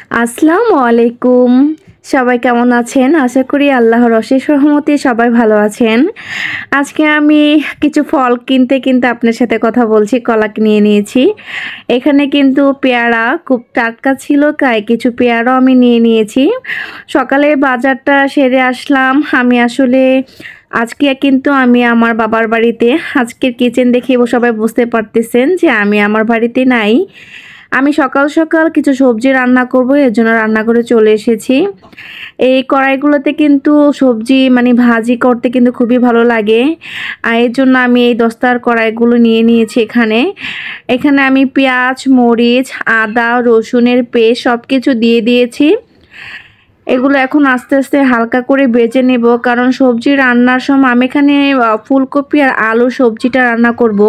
আসসালামু আলাইকুম। সবাই কেমন আছেন? আশা করি আল্লাহর অশেষ রহমতে সবাই ভালো আছেন। আজকে আমি কিছু ফল কিনতে আপনার সাথে কথা বলছি। কলা নিয়ে নিয়েছি। এখানে কিন্তু পেয়ারা খুব টাটকা ছিল, তাই কিছু পেয়ারাও আমি নিয়ে নিয়েছি। সকালে বাজারটা সেরে আসলাম। আমি আসলে আজকে কিন্তু আমি আমার বাবার বাড়িতে। আজকের কিচেন দেখে সবাই বুঝতে পারতেছেন যে আমি আমার বাড়িতে নাই। আমি সকাল সকাল কিছু সবজি রান্না করব, এর জন্য রান্নাঘরে চলে এসেছি। এই কড়াইগুলোতে কিন্তু সবজি ভাজি করতে কিন্তু খুবই ভালো লাগে। আর এর জন্য আমি এই দস্তার কড়াইগুলো নিয়ে নিয়েছি এখানে। এখানে আমি পেঁয়াজ, মরিচ, আদা, রসুনের পেস্ট সব কিছু দিয়ে দিয়েছি। এগুলো এখন আস্তে আস্তে হালকা করে ভেজে নেব, কারণ সবজি রান্নার সময় আমি এখানে ফুলকপি আর আলু সবজিটা রান্না করব।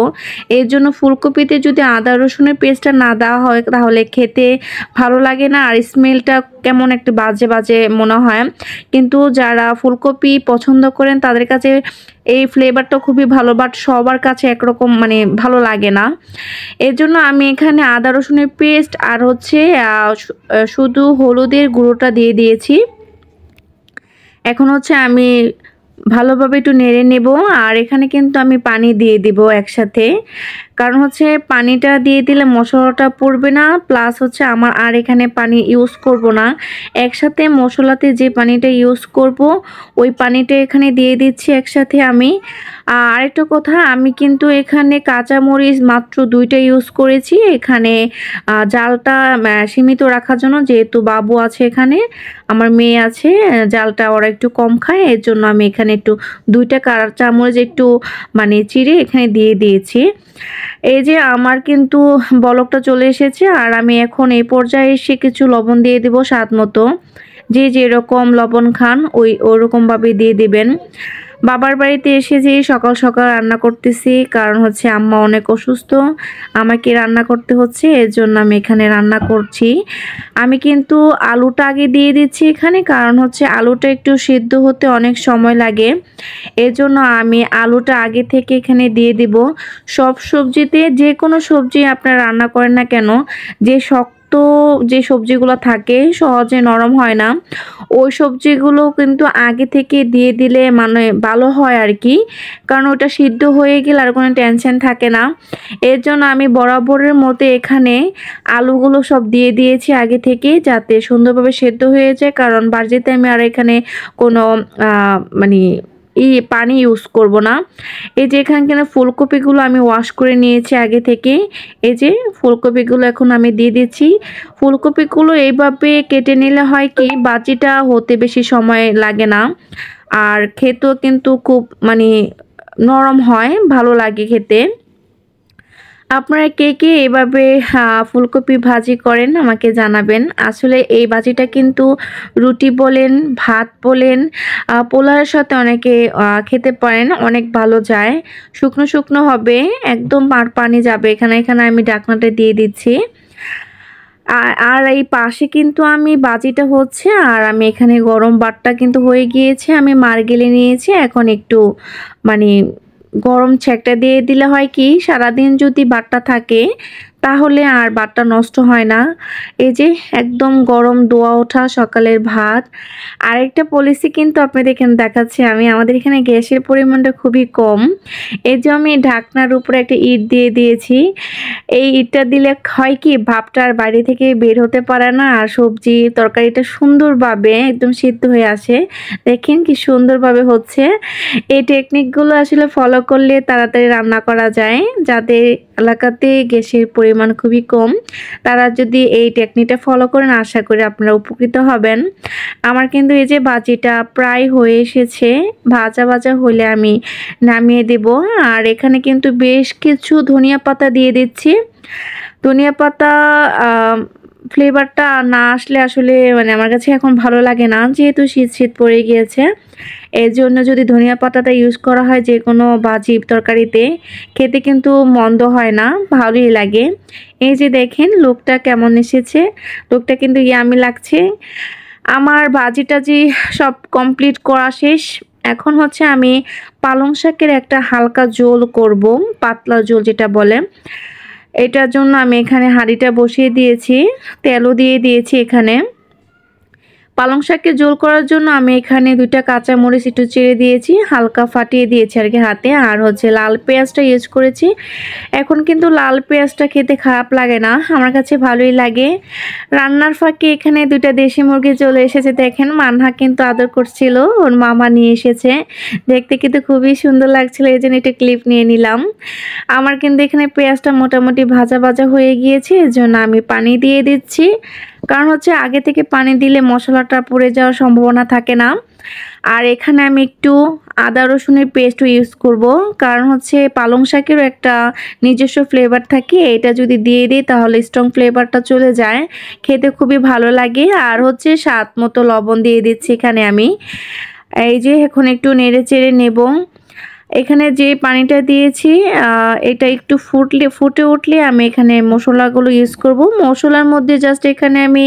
এর জন্য ফুলকপিতে যদি আদা রসুনের পেস্টটা না দেওয়া হয় তাহলে খেতে ভালো লাগে না, আর স্মেলটা কেমন একটা বাজে বাজে মনে হয়। কিন্তু যারা ফুলকপি পছন্দ করেন তাদের কাছে এই ফ্লেভারটা খুবই ভালো, বাট সবার কাছে একরকম ভালো লাগে না। এর জন্য আমি এখানে আদা রসুনের পেস্ট আর হচ্ছে শুধু হলুদের গুঁড়োটা দিয়ে দিয়েছি। এখন হচ্ছে আমি ভালোভাবে একটু নেড়ে নেব, আর এখানে কিন্তু আমি পানি দিয়ে দিব একসাথে, কারণ হচ্ছে পানিটা দিয়ে দিলে মশলাটা পড়বে না, প্লাস হচ্ছে আমার আর এখানে পানি ইউজ করব না। একসাথে মশলাতে যে পানিটা ইউজ করব ওই পানিটা এখানে দিয়ে দিচ্ছি একসাথে আমি। আরেকটা কথা, আমি কিন্তু এখানে কাঁচামরিচ মাত্র 2টা ইউজ করেছি এখানে, জালটা সীমিত রাখার জন্য, যেহেতু বাবু আছে এখানে, আমার মেয়ে আছে, জালটা ওরা একটু কম খায়, এর জন্য আমি এখানে একটু 2টা কাঁচামরিচ একটু চিড়ে এখানে দিয়ে দিয়েছি। এই যে আমার কিন্তু বলকটা চলে এসেছে, আর আমি এখন এই পর্যায়ে এসে কিছু লবণ দিয়ে দিব স্বাদ মতো। যে যেরকম লবণ খান ওরকমভাবে দিয়ে দিবেন। বাবার বাড়িতে এসে যে সকাল সকাল রান্না করতেছি, কারণ হচ্ছে আম্মা অনেক অসুস্থ, আমাকে রান্না করতে হচ্ছে, এর জন্য আমি এখানে রান্না করছি। আমি কিন্তু আলুটা আগে দিয়ে দিচ্ছি এখানে, কারণ হচ্ছে আলুটা একটু সিদ্ধ হতে অনেক সময় লাগে, এর জন্য আমি আলুটা আগে থেকে এখানে দিয়ে দিব। সব সবজিতে, যে কোনো সবজি আপনারা রান্না করেন না কেন, যে শক্ত যে সবজিগুলো থাকে সহজে নরম হয় না, ওই সবজিগুলো কিন্তু আগে থেকে দিয়ে দিলে ভালো হয় আর কি, কারণ ওটা সিদ্ধ হয়ে গেলে আর কোনো টেনশন থাকে না। এর জন্য আমি বরাবরের মতো এখানে আলুগুলো সব দিয়ে দিয়েছি আগে থেকে, যাতে সুন্দরভাবে সেদ্ধ হয়ে যায়, কারণ বাড়িতে আমি আর এখানে কোনো পানি ইউজ করব না। এই যে এখানে ফুলকপিগুলো আমি ওয়াশ করে নিয়েছি আগে থেকে। এই যে ফুলকপিগুলো এখন আমি দিয়ে দিচ্ছি। ফুলকপিগুলো এইভাবে কেটে নিলে হয় কি, বাজিটা হতে বেশি সময় লাগে না, আর খেতেও কিন্তু খুব নরম হয়, ভালো লাগে খেতে। আপনারা কে কে এভাবে ফুলকপি ভাজি করেন আমাকে জানাবেন। আসলে এই ভাজিটা কিন্তু রুটি বলেন, ভাত বলেন, পোলাওয়ের সাথে অনেকে খেতে পারেন, অনেক ভালো যায়। শুকনো শুকনো হবে একদম, আর পানি যাবে এখানে। আমি ঢাকনাটা দিয়ে দিচ্ছি। আর এই পাশে কিন্তু আমি বাজিটা হচ্ছে, আর আমি এখানে গরম ভাতটা কিন্তু হয়ে গিয়েছে, আমি মার গেলে নিয়েছি। এখন একটু মানে গরম ছ্যাঁকটা দিয়ে দিলে হয় কি, সারাদিন যদি ভাতটা থাকে তাহলে আর ভাতটা নষ্ট হয় না। এই যে একদম গরম দোয়া ওঠা সকালের ভাত। আরেকটা পলিসি কিন্তু আপনাদের এখানে দেখাচ্ছি আমি, আমাদের এখানে গ্যাসের পরিমাণটা খুবই কম। এই যে আমি ঢাকনার উপরে একটা ইট দিয়ে দিয়েছি। এই ইটটা দিলে হয় কি, ভাপটা আর বাইরে থেকে বের হতে পারে না, আর সবজি তরকারিটা সুন্দরভাবে একদম সিদ্ধ হয়ে আসে। দেখেন কি সুন্দরভাবে হচ্ছে। এই টেকনিকগুলো আসলে ফলো করলে তাড়াতাড়ি রান্না করা যায়। যাদের এলাকাতে গ্যাসের পরিমাণ খুবই কম, তারা যদি এই টেকনিকটা ফলো করেন, আশা করি আপনারা উপকৃত হবেন। আমার কিন্তু এই যে ভাজিটা প্রায় হয়ে এসেছে, ভাজা ভাজা হলে আমি নামিয়ে দেব। আর এখানে কিন্তু বেশ কিছু ধনিয়া পাতা দিয়ে দিচ্ছি। ধনিয়া পাতা ফ্লেভারটা না আসলে আসলে আমার কাছে এখন ভালো লাগে না, যেহেতু শীত শীত পড়ে গিয়েছে। এর জন্য যদি ধনিয়া পাতাটা ইউজ করা হয় যে কোনো ভাজি তরকারিতে, খেতে কিন্তু মন্দ হয় না, ভালোই লাগে। এই যে দেখেন লুকটা কেমন এসেছে, লুকটা কিন্তু ইয়ামি লাগছে। আমার ভাজি টাজি সব কমপ্লিট করা শেষ। এখন হচ্ছে আমি পালং শাকের একটা হালকা ঝোল করব, পাতলা ঝোল যেটা বলে। এটার জন্য আমি এখানে হাঁড়িটা বসিয়ে দিয়েছি, তেলও দিয়ে দিয়েছি। এখানে পালং শাককে ঝোল করার জন্য আমি এখানে 2টা কাঁচামরিচ একটু চিড়ে দিয়েছি, হালকা ফাটিয়ে দিয়েছি আর কি হাতে, আর হচ্ছে লাল পেঁয়াজটা ইউজ করেছি। এখন কিন্তু লাল পেঁয়াজটা খেতে খারাপ লাগে না, আমার কাছে ভালোই লাগে। রান্নার ফাঁকে এখানে 2টা দেশি মুরগি চলে এসেছে, দেখেন মানহা কিন্তু আদর করছিল, ওর মামা নিয়ে এসেছে, দেখতে কিন্তু খুবই সুন্দর লাগছিল, এই জন্য একটা ক্লিপ নিয়ে নিলাম। আমার কিন্তু এখানে পেঁয়াজটা মোটামুটি ভাজা ভাজা হয়ে গিয়েছে, এর জন্য আমি পানি দিয়ে দিচ্ছি, কারণ হচ্ছে আগে থেকে পানি দিলে মশলাটা পুড়ে যাওয়ার সম্ভাবনা থাকে না। আর এখানে আমি একটু আদা রসুনের পেস্ট ইউজ করব, কারণ হচ্ছে পালং শাকেরও একটা নিজস্ব ফ্লেভার থাকে, এটা যদি দিয়ে দিই তাহলে স্ট্রং ফ্লেভারটা চলে যায়, খেতে খুবই ভালো লাগে। আর হচ্ছে স্বাদ মতো লবণ দিয়ে দিচ্ছি এখানে আমি। এই যে এখন একটু নেড়ে চেড়ে নেব। এখানে যে পানিটা দিয়েছি এটা একটু ফুটে উঠলে আমি এখানে মশলাগুলো ইউজ করব। মশলার মধ্যে জাস্ট এখানে আমি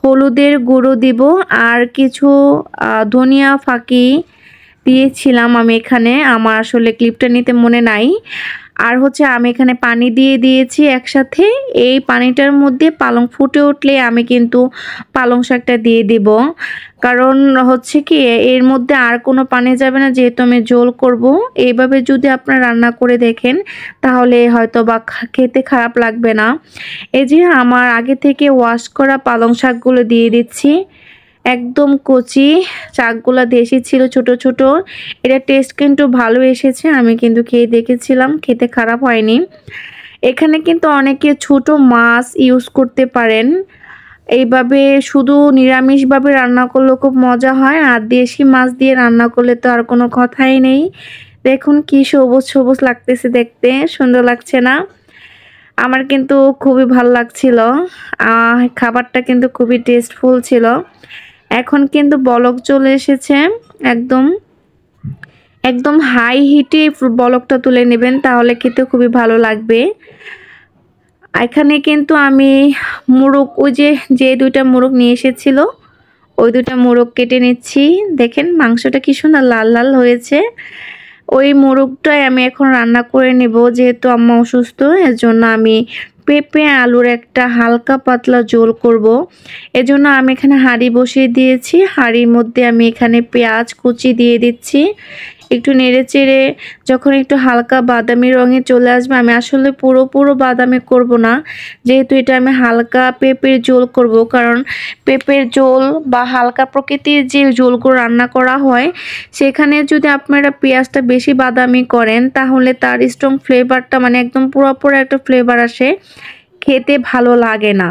হলুদের গুঁড়ো দিব, আর কিছু ধনিয়া ফাঁকি দিয়েছিলাম আমি এখানে, আমার আসলে ক্লিপটা নিতে মনে নাই। আর হচ্ছে আমি এখানে পানি দিয়ে দিয়েছি একসাথে। এই পানিটার মধ্যে পালং ফুটে উঠলে আমি কিন্তু পালং শাকটা দিয়ে দিব, কারণ হচ্ছে কি এর মধ্যে আর কোনো পানি যাবে না, যেহেতু আমি ঝোল করব। এইভাবে যদি আপনারা রান্না করে দেখেন তাহলে হয়তো বা খেতে খারাপ লাগবে না। এই যে আমার আগে থেকে ওয়াশ করা পালং শাকগুলো দিয়ে দিচ্ছি, একদম কচি শাকগুলো দেশি ছিল, ছোট ছোট। এটা টেস্ট কিন্তু ভালো এসেছে, আমি কিন্তু খেয়ে দেখেছিলাম, খেতে খারাপ হয়নি। এখানে কিন্তু অনেকে ছোট মাছ ইউজ করতে পারেন, এইভাবে শুধু নিরামিষভাবে রান্না করলেও খুব মজা হয়, আর দেশি মাছ দিয়ে রান্না করলে তো আর কোনো কথাই নেই। দেখুন কি সবুজ সবুজ লাগতেছে, দেখতে সুন্দর লাগছে না? আমার কিন্তু খুবই ভালো লাগছিল, খাবারটা কিন্তু খুবই টেস্টফুল ছিল। এখন কিন্তু বলক চলে এসেছে, একদম একদম হাই হিটে বলকটা তুলে নেবেন, তাহলে খেতে খুবই ভালো লাগবে। এখানে কিন্তু আমি মোরগ, ওই যে 2টা মোরগ নিয়ে এসেছিল, ওই 2টা মোরগ কেটে নিচ্ছি। দেখেন মাংসটা কি সুন্দর লাল লাল হয়েছে। ওই মোরগটাই আমি এখন রান্না করে নেব, যেহেতু আম্মা অসুস্থ, এর জন্য আমি পেঁপে আলুর একটা হালকা পাতলা ঝোল করব। এজন্য আমি এখানে হাঁড়ি বসিয়ে দিয়েছি, হাঁড়ির মধ্যে আমি এখানে পেঁয়াজ কুচি দিয়ে দিচ্ছি, একটু নেড়ে চেড়ে যখন একটু হালকা বাদামি রঙে চলে আসবে, আমি আসলে পুরো বাদামি করব না, যেহেতু এটা আমি হালকা পেঁপের ঝোল করব, কারণ পেঁপের ঝোল বা হালকা প্রকৃতির যে ঝোলগুলো রান্না করা হয় সেখানে যদি আপনারা পেঁয়াজটা বেশি বাদামি করেন তাহলে তার স্ট্রং ফ্লেভারটা মানে একদম পুরোপুরি একটা ফ্লেভার আসে, খেতে ভালো লাগে না।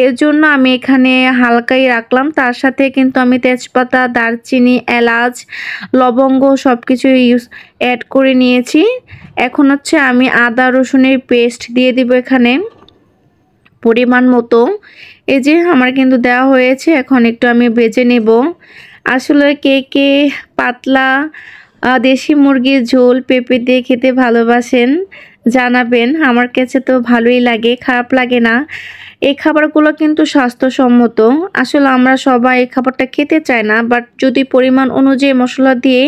এর জন্য আমি এখানে হালকাই রাখলাম, তার সাথে কিন্তু আমি তেজপাতা, দারচিনি, এলাচ, লবঙ্গ সব কিছু অ্যাড করে নিয়েছি। এখন হচ্ছে আমি আদা রসুনের পেস্ট দিয়ে দিব এখানে পরিমাণ মতো। এই যে আমার কিন্তু দেওয়া হয়েছে, এখন একটু আমি ভেজে নেব। আসলে কে পাতলা দেশি মুরগির ঝোল পেঁপে দিয়ে খেতে ভালোবাসেন জানাবেন, আমার কাছে তো ভালোই লাগে, খারাপ লাগে না। এই খাবারগুলো কিন্তু স্বাস্থ্যসম্মত, আসলে আমরা সবাই এই খাবারটা খেতে চাই না, বাট যদি পরিমাণ অনুযায়ী মশলা দিয়ে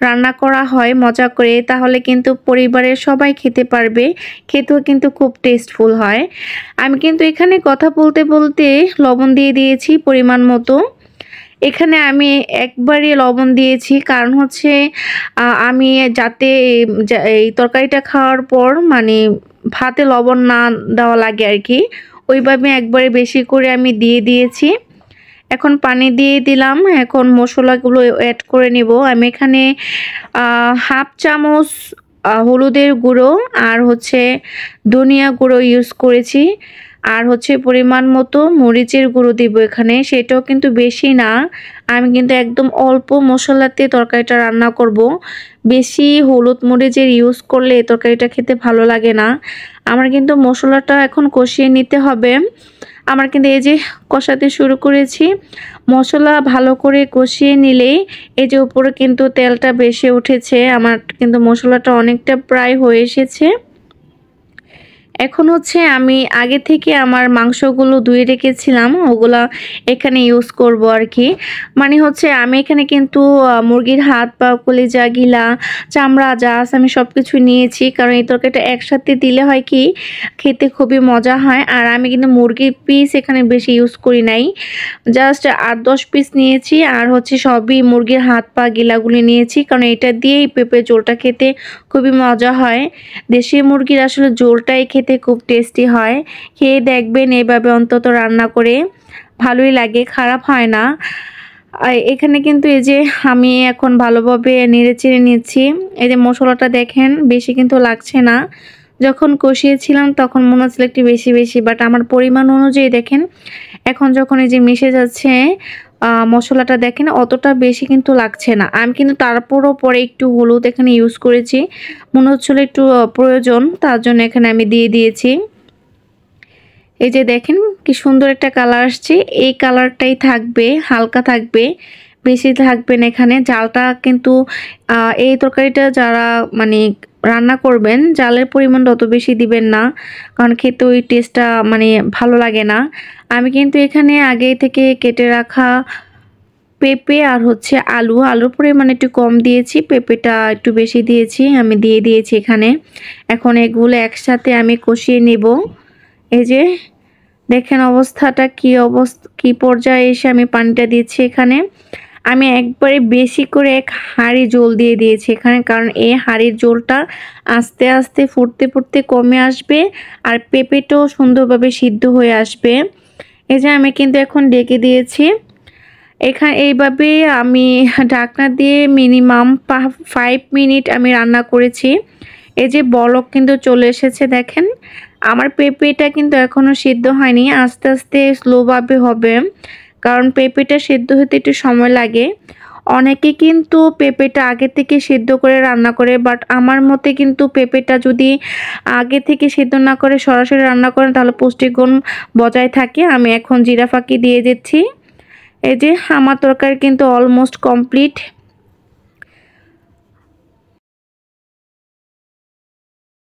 রান্না করা হয় মজা করে, তাহলে কিন্তু পরিবারের সবাই খেতে পারবে, খেতেও কিন্তু খুব টেস্টফুল হয়। আমি কিন্তু এখানে কথা বলতে বলতে লবণ দিয়ে দিয়েছি পরিমাণ মতো। এখানে আমি একবারে লবণ দিয়েছি, কারণ হচ্ছে আমি যাতে এই তরকারিটা খাওয়ার পর মানে ভাতে লবণ না দেওয়া লাগে আর কি, ওইভাবে একবারে বেশি করে আমি দিয়ে দিয়েছি। এখন পানি দিয়ে দিলাম, এখন মশলাগুলো অ্যাড করে নেব। আমি এখানে হাফ চামচ হলুদের গুঁড়ো আর হচ্ছে ধনিয়া গুঁড়ো ইউজ করেছি, আর হচ্ছে পরিমাণ মতো মরিচের গুঁড়ো দিব এখানে, সেটাও কিন্তু বেশি না, আমি কিন্তু একদম অল্প মশলাতে তরকারিটা রান্না করব। বেশি হলুদ মরিচের ইউজ করলে তরকারিটা খেতে ভালো লাগে না। আমার কিন্তু মশলাটা এখন কষিয়ে নিতে হবে। আমার কিন্তু এই যে কষাতে শুরু করেছি, মশলা ভালো করে কষিয়ে নিলেই এই যে উপরে কিন্তু তেলটা বেশি উঠেছে, আমার কিন্তু মশলাটা অনেকটা প্রায় হয়ে এসেছে। এখন হচ্ছে আমি আগে থেকে আমার মাংসগুলো ধুয়ে রেখেছিলাম, ওগুলা এখানে ইউজ করব আর কি। মানে হচ্ছে আমি এখানে কিন্তু মুরগির হাত পা কলিজা গিলা চামড়া যা আছে আমি সব কিছু নিয়েছি, কারণ এই তরকারিটা একসাথে দিলে হয় কি খেতে খুবই মজা হয়। আর আমি কিন্তু মুরগির পিস এখানে বেশি ইউজ করি নাই, জাস্ট 8-10 পিস নিয়েছি। আর হচ্ছে সবই মুরগির হাত পা গিলাগুলি নিয়েছি, কারণ এটা দিয়েই পেঁপে ঝোলটা খেতে খুবই মজা হয়। দেশি মুরগির আসলে ঝোলটাই খেতে খুব টেস্টি হয়। খেয়ে দেখবেন এভাবে অন্তত রান্না করে, ভালোই লাগে, খারাপ হয় না। এখানে কিন্তু এই যে আমি এখন ভালোভাবে নেড়েচেড়ে নিচ্ছি। এই যে মশলাটা দেখেন বেশি কিন্তু লাগছে না, যখন কষিয়েছিলাম তখন মনে হচ্ছিল একটু বেশি বেশি, বাট আমার পরিমাণ অনুযায়ী দেখেন এখন যখন এই যে মিশে যাচ্ছে মশলাটা দেখেন অতটা বেশি কিন্তু লাগছে না। আমি কিন্তু তারপরও পরে একটু হলুদ এখানে ইউজ করেছি, মনে হচ্ছিল একটু প্রয়োজন, তার জন্য এখানে আমি দিয়ে দিয়েছি। এই যে দেখেন কি সুন্দর একটা কালার আসছে, এই কালারটাই থাকবে, হালকা থাকবে, বেশি থাকবে না। এখানে জালটা কিন্তু এই তরকারিটা যারা মানে রান্না করবেন জালের পরিমাণটা অত বেশি দিবেন না, কারণ খেতে ওই টেস্টটা মানে ভালো লাগে না। আমি কিন্তু এখানে আগে থেকে কেটে রাখা পেঁপে আর হচ্ছে আলুর পরিমাণ একটু কম দিয়েছি, পেঁপেটা একটু বেশি দিয়েছি, আমি দিয়ে দিয়েছি এখানে। এখন এগুলো একসাথে আমি কষিয়ে নেব। এই যে দেখেন অবস্থাটা কি পর্যায়ে এসে আমি পানিটা দিচ্ছি এখানে। আমি একবারে বেশি করে এক হাঁড়ি জল দিয়ে দিয়েছি এখানে, কারণ এই হাঁড়ির জলটা আস্তে আস্তে ফুটতে ফুটতে কমে আসবে আর পেঁপেটাও সুন্দরভাবে সিদ্ধ হয়ে আসবে। এই যে আমি কিন্তু এখন ডেকে দিয়েছি এখানে, এইভাবে আমি ঢাকনা দিয়ে মিনিমাম 5 মিনিট আমি রান্না করেছি। এই যে বলক কিন্তু চলে এসেছে দেখেন। আমার পেঁপেটা কিন্তু এখনো সিদ্ধ হয়নি, আস্তে আস্তে স্লোভাবে হবে, কারণ পেঁপেটা সিদ্ধ হতে একটু সময় লাগে। অনেকে কিন্তু পেঁপেটা আগে থেকে সিদ্ধ করে রান্না করে, বাট আমার মতে কিন্তু পেঁপেটা যদি আগে থেকে সিদ্ধ না করে সরাসরি রান্না করেন তাহলে পুষ্টিগুণ বজায় থাকে। আমি এখন জিরা ফাঁকি দিয়ে দিচ্ছি। এই যে আমার তরকারি কিন্তু অলমোস্ট কমপ্লিট।